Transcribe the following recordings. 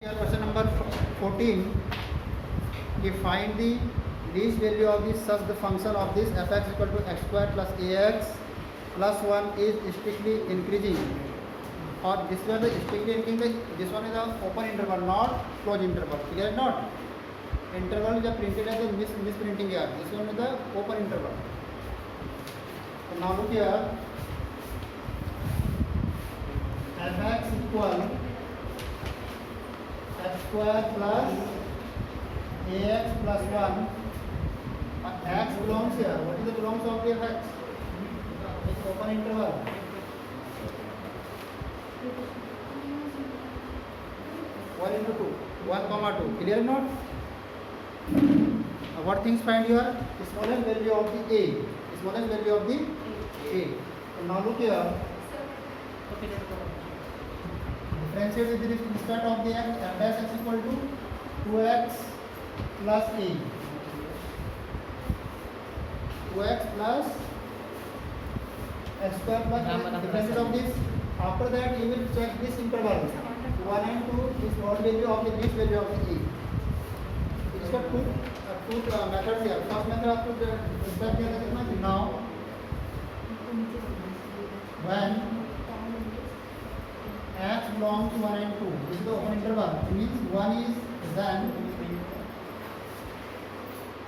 Here question number 14. We find the least value of this such the function of this fx equal to x square plus ax plus 1 is strictly increasing, or this one is strictly increasing. This one is the open interval, not closed interval. Clear or not? Interval is printed as a misprinting here. This one is the open interval. So now look here. Fx equal x square plus ax plus 1. X belongs here. What is the belongs of the x? It's open interval. One into two. 1 comma 2. Clear or not? What things find here? The smallest value of the a. The smallest value of the a. So now look here. Differentiate with respect of the x. F dash x equal to 2x plus a. 2x plus x square plus a. Differentiate of this. After that, you will check this interval. 1 and 2 is what value of the least value of the a. इसका two methods here. First method आपको step क्या करना है? Now when x belongs to 1 and 2, this is the open interval. It means 1 is then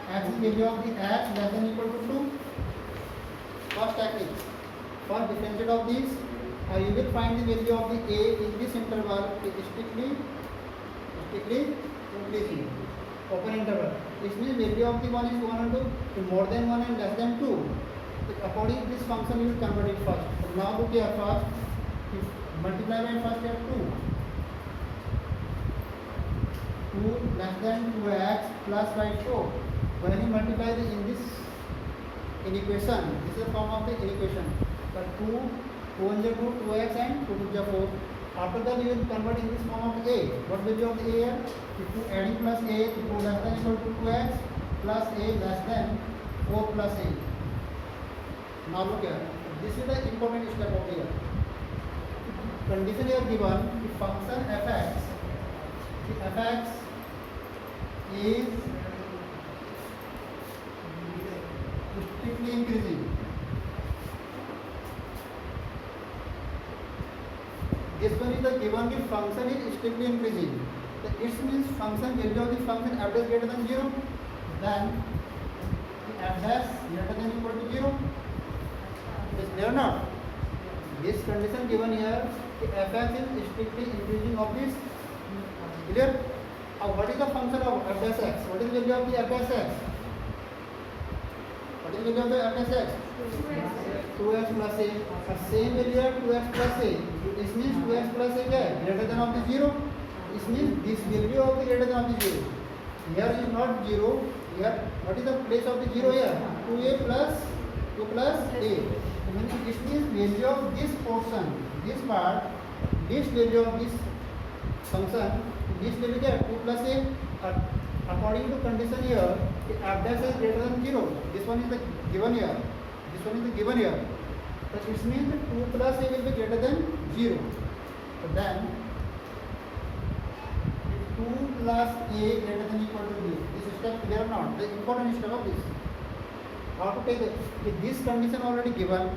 x is value of the x less than equal to 2. First technique. For differentiate of this, you will find the value of the a in this interval is strictly increasing. Open interval. This means value of the 1 is 1 and 2 to more than 1 and less than 2. So according to this function, you will convert it first. So now look here first. Multiply by first step 2. 2 less than 2x plus by 4. When you multiply in this inequation, this is the form of the inequation. But 2 1 is 2, 2x and 2 is 4. After that, you will convert in this form of a. What value of the a here? 2 adding plus a, 2 less than equal to 2x plus a less than 4 plus a. Now look here. This is the important step over here. Condition here given, the function fx is strictly increasing. This one is the given, the function is strictly increasing. It means function value of the function f dash greater than 0, then the f dash greater than equal to 0. Is there or not? This condition given here, the fx is strictly increasing of this. Clear? What is the function of f dash x? What is the value of the f dash x? What is the value of the f dash x? 2x plus a. Same value 2x plus a. This means 2x plus a greater than of the 0. This means this value of the greater than of the 0. Here is not 0. Here, what is the place of the 0 here? 2a plus 2 plus a. This means value of this portion, this part, this value of this function, this value here 2 plus a. According to condition here, the f dash is greater than 0. This one is the given here. This one is the given here. But it means 2 plus a will be greater than 0. So then 2 plus a greater than equal to 0. This step clear or not? The important step of this. How to take it? If this condition already given,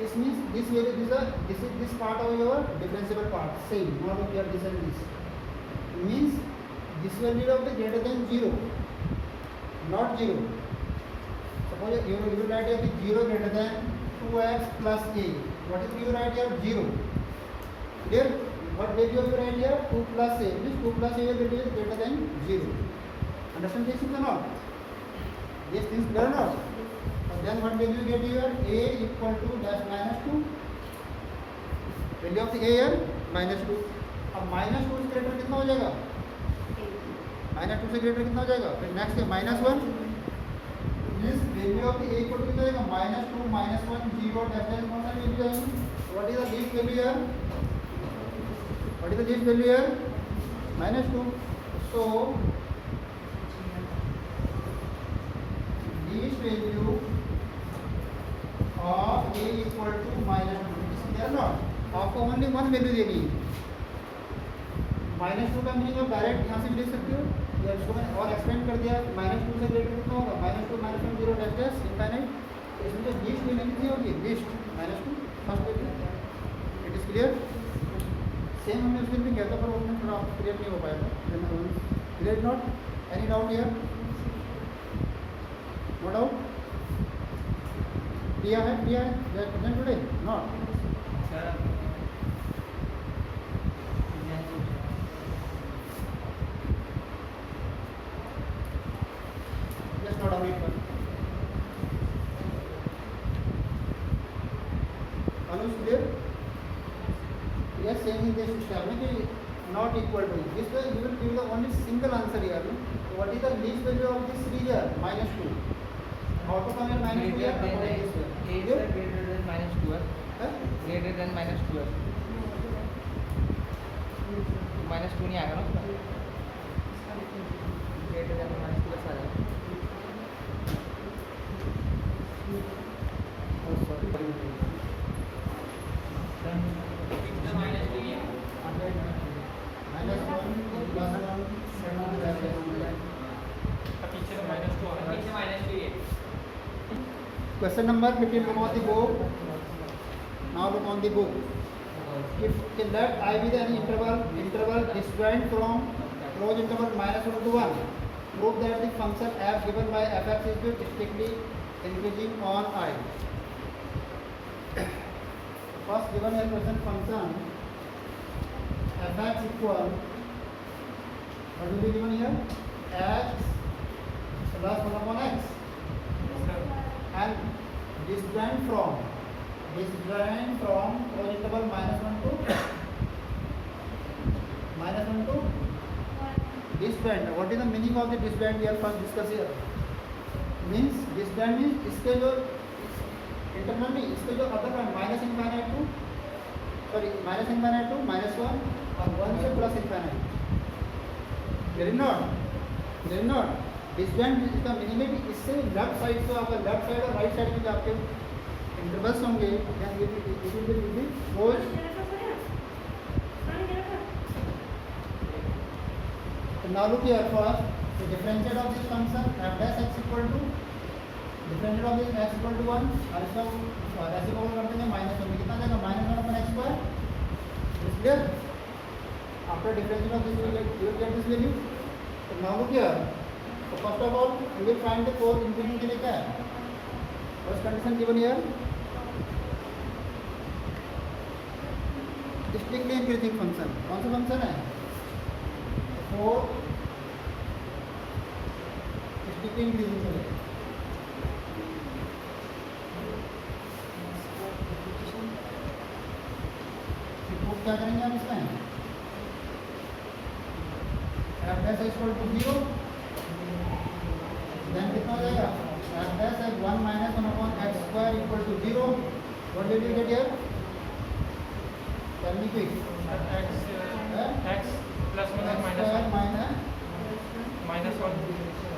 this means this value this is this part of your differentiable part. Same. Now look here, this and this. It means this value of the greater than 0, not 0. Suppose you will write here 0 greater than 2x plus a. What is you write here? 0. Clear? What value you write here? 2 plus a. Means 2 plus a value is greater than 0. Understand this or not? Yes, things clear or not? Then what value you get here? A equal to dash minus 2. Value of the a here minus 2. अब minus 2 से greater कितना हो जाएगा? Minus 2 से greater कितना हो जाएगा? फिर next है minus 1. This value of the a equal to कितना जाएगा? Minus 2, minus 1, 0, dash dash कौन सा value जाएगी? What is the least value here? What is the least value here? Minus 2. So least value of a equal to minus 2. Is clear or not? आपको only one value देनी है. Minus two का meaning आप direct यहाँ से भी लिख सकते हो, या इसको मैंने और एक्सपेंड कर दिया, माइनस टू से ग्रेटर कितना होगा, minus two minus one zero dash dash infinite. इसमें जो लीस्ट वैल्यू कितनी होगी, least minus two first value. It is clear. Same हमने उस दिन भी किया था, पर उसमें थोड़ा क्लियर नहीं हो पाया था। Clear not? Any doubt here? No doubt? Clear है? क्लियर है? They are present today? Not? Just not await पर Anuj clear? Yes, saying in this system कि not equal to this way you will give the only single answer here. So what is the least value of this region? Minus 2. How to come here minus 2 here? According this way. A is greater than minus 12. Greater than minus 12. minus 2 नहीं आएगा ना? Greater than minus 12 आ जाएगा। Oh sorry. Question number 15, look on the book. Now look on the book. If let I be the any interval disjoint from closed interval minus 1 to 1, prove that the function f given by fx is strictly increasing on I. First given a question function fx equal, what will be given here? X plus 1 upon x. And disjoint from closed interval minus 1 to disjoint. What is the meaning of the disjoint? We are first discuss here. Means disjoint means इसके जो internally इसके जो other one minus infinite to minus 1 और 1 से plus infinite. Clear not? Distant इसका meaning है कि इससे लेफ्ट साइड से आपका लेफ्ट साइड और राइट साइड में जो आपके इंटरवल्स होंगे वो now look here first the differential of this function f dash x equal to differential of this x equal to 1 और इसका रेसिप्रोकल करते हैं -1 में कितना जाएगा -1 अपन x square. Is clear? After differential of this you will get this value. तो now look here, so first of all you will find the core increasing के लिए क्या है, first condition given here strictly increasing function। कौन सा function है? 4 strictly increasing के लिए रिपोर्ट क्या करेंगे हम इसमें, f dash equal to 0 then कितना हो जाएगा, f dash है 1 minus 1 upon x square equal to 0. What will you get here? Tell me quick. x plus 1 x minus square 1 minus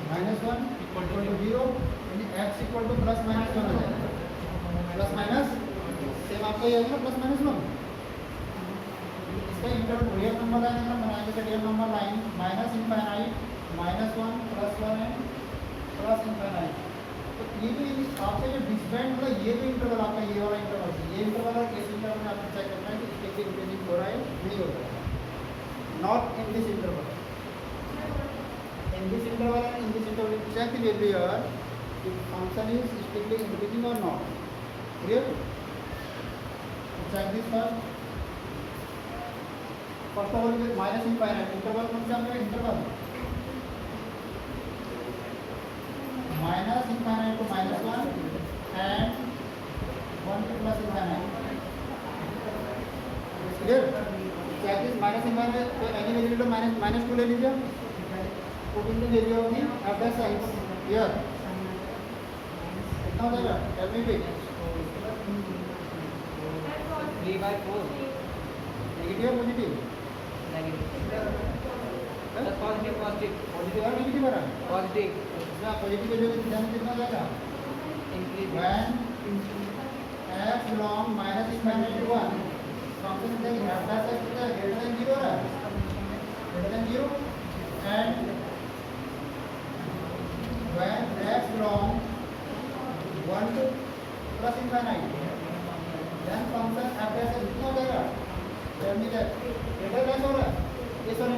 minus 1 equal to 0 यानी x equal to plus minus 1 हो जाएगा। Plus minus same आपका ये होगा plus minus 1। इसका interval real number line अगर बनाएंगे तो real number line minus infinite -1 +1 and plus infinite. तो ये भी आपसे जो डिस्टेंट मतलब ये भी इंटरवल आपका ये वाला इंटरवल है, ये इंटरवल और इस इंटरवल में आपको चेक करना है कि इसके इंक्रीजिंग हो रहा है नहीं हो रहा है। Not in this interval, in this interval and in this interval check the value here if function is strictly increasing or not. Clear? Check this first. First of all, with minus infinite interval कौन सा है interval? Minus infinite to -1 and 1 to plus infinite. Clear? Check this minus infinite तो any value to -2 ले लीजिए. Put in the value of the f dash I here. कितना हो जाएगा? Tell me quick. 3/4 negative और पॉजिटिव? पॉजिटिव पॉजिटिव और negative आ रहा है? पॉजिटिव इसका पॉजिटिव वैल्यू कितना हो जाएगा? Increase When f belong minus infinite to 1, function से f dash x greater than 0 है। greater than 0, and when x belongs 1 to plus infinite, then function f dash से कितना हो जाएगा? Tell me that. Greater than हो रहा है? Yes or no?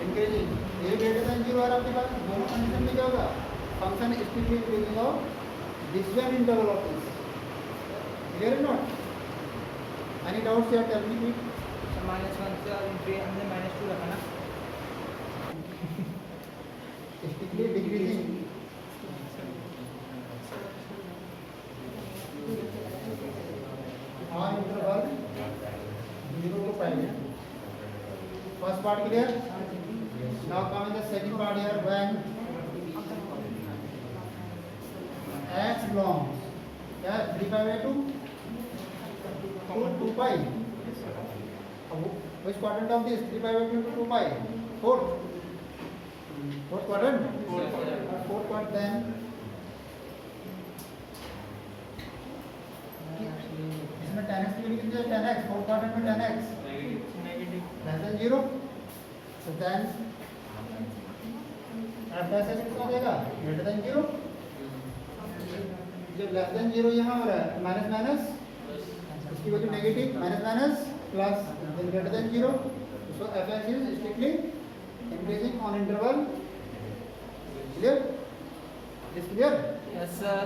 Increasing. A greater than 0 और आपके पास दोनों कंडीशन में क्या होगा? Function is strictly increasing of this one interval of this. Clear or not? Any doubts here? Tell me please. So minus 1 से और फिर हमने minus 2 रखा ना. Strictly decreasing. On interval 0 to pi. First part clear? Now come in the second part here when x belongs 3 pi by 2 to 2 pi. Which quadrant of this? 3 pi by 2 to 2 pi? Fourth quadrant? Fourth quadrant then. इसमें 10x की value कितनी है? 10x. Fourth quadrant में 10x less than 0. So then f dash से कितना हो जाएगा? Greater than 0. जब लेस देन 0 यहाँ हो रहा है माइनस माइनस, इसकी value negative, minus minus plus, then greater than 0. So f dash is strictly increasing on interval. Clear? Is clear? Yes sir.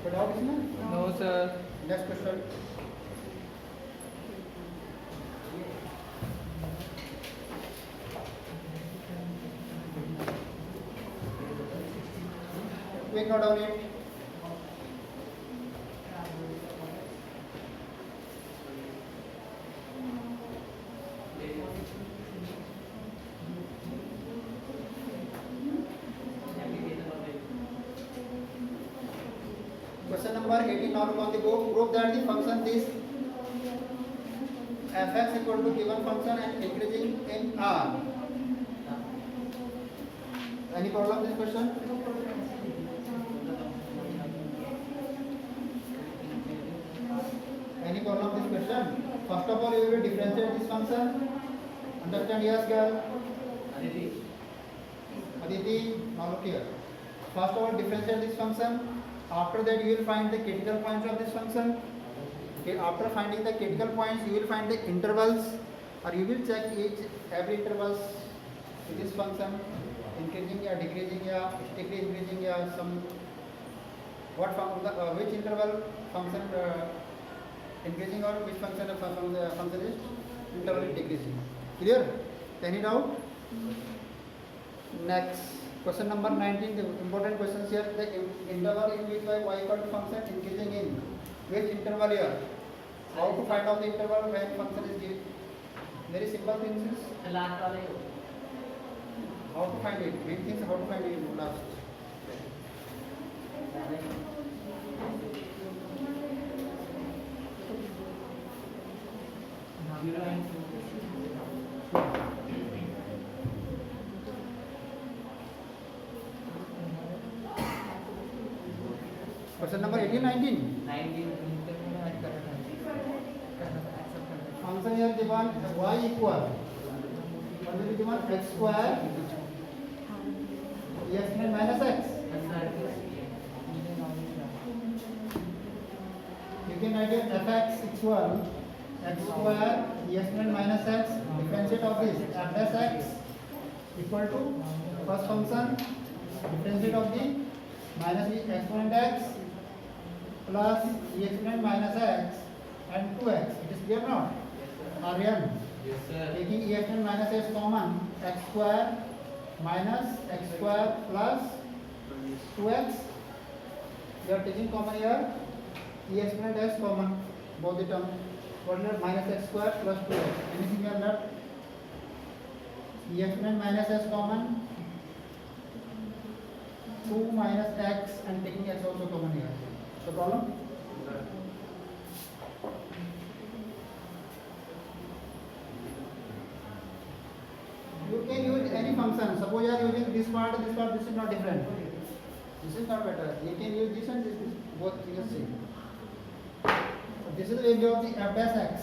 कोई डाउट इसमें? No sir. Next question. Quick note on it. Question number 18 now look on the board. Prove that the function this fx equal to given function and increasing in R. Any problem in this question? Any problem in this question? First of all, you will differentiate this function. Understand? Yes, girl. Aditi, now look here. First of all, differentiate this function. After that, you will find the critical points of this function. Okay, after finding the critical points, you will find the intervals, or you will check every intervals in this function, increasing or decreasing or strictly increasing or some which interval function increasing or which function is interval is decreasing. Clear? Any doubt? Next. Question number 19, the important questions here. The interval in which y equal to function increasing in which interval here? How to find out the interval when function is given? Very simple things is Last वाले. how to find it. Main things how to find it in last. Question number 18, 19. 19. Function here given y equal. What will be given? X square. X minus x. You can write it fx equal x square x minus x. Differentiate of this f dash x equal to first function. Differentiate of the minus e exponent x plus e exponent minus x and 2x. It is clear now? Aryan. Yes sir. Taking e exponent minus x common, x square minus x square plus 2x. We are taking common here e exponent x common, both the terms. What is minus x square plus 2x? Anything here left? E exponent minus x common, 2 minus x and taking x also common here. So problem? You can use any function. Suppose you are using this part, this is not different. This is not better. You can use this and this, both things same. This is the value of the f dash x.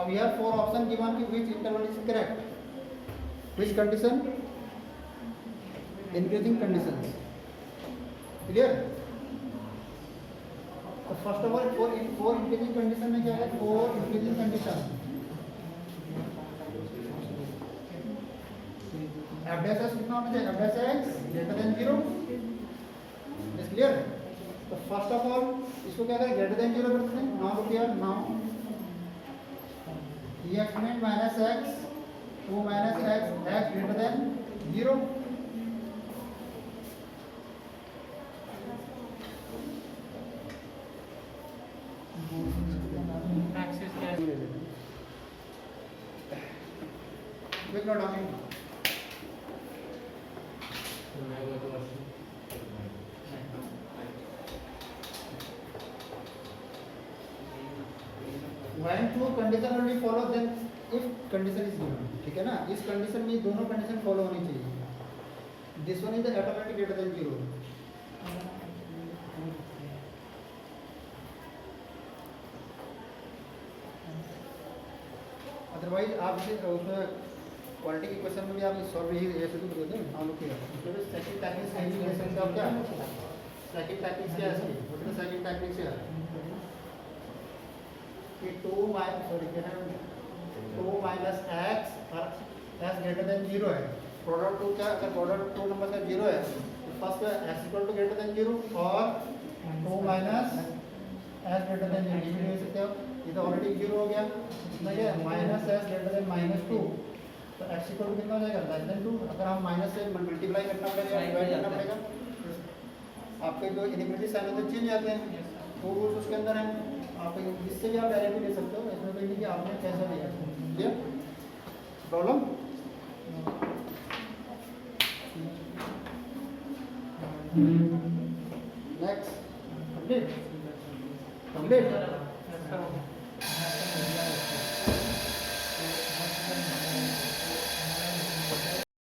Now we have 4 options given ki which interval is correct. Which condition? Increasing conditions. Clear? So first of all, for increasing condition में क्या है? 4 increasing condition. F dash x कितना होना चाहिए? F dash x greater than 0. Is clear? So first of all, इसको क्या करें? Greater than 0 करते हैं. Now look here. Now e exponent minus x 2 minus x greater than 0. Axis क्या है? Quick note on it. When two condition only follow, then if condition is given, ठीक है ना? इस condition में दोनों condition follow होनी चाहिए. This one is the automatic greater than 0. Otherwise आप इसे उसमें क्वालिटी की क्वेश्चन में भी आप सॉल्व यही ऐसे तो देते हैं. हाँ लोग क्या सेकंड टेक्निक्स का ही ले सकते हो क्या? सेकंड टेक्निक्स क्या है इसकी? उसमें सेकंड टेक्निक्स क्या है कि 2 माइनस एक्स और एक्स ग्रेटर देन 0 है. प्रोडक्ट 2 क्या? अगर प्रोडक्ट 2 नंबर का 0 है तो first x equal to greater than 0 और 2 माइनस एक्स ग्रेटर देन 0 ये भी ले सकते हो. ये तो ऑलरेडी 0 हो गया. कितना क्या? Minus x greater than minus 2. तो एक्स इक्वल टू कितना हो जाएगा? Less than 2. अगर हम माइनस से मल्टीप्लाई करना पड़ेगा, डिवाइड करना पड़ेगा. आपके जो इनइक्वालिटी साइन है तो चेंज आते हैं. तो रूल्स उसके अंदर हैं. आप इससे भी आप डायरेक्टली ले सकते हो. इसमें कोई नहीं कि आपने कैसा लिया. क्लियर? प्रॉब्लम? Next complete.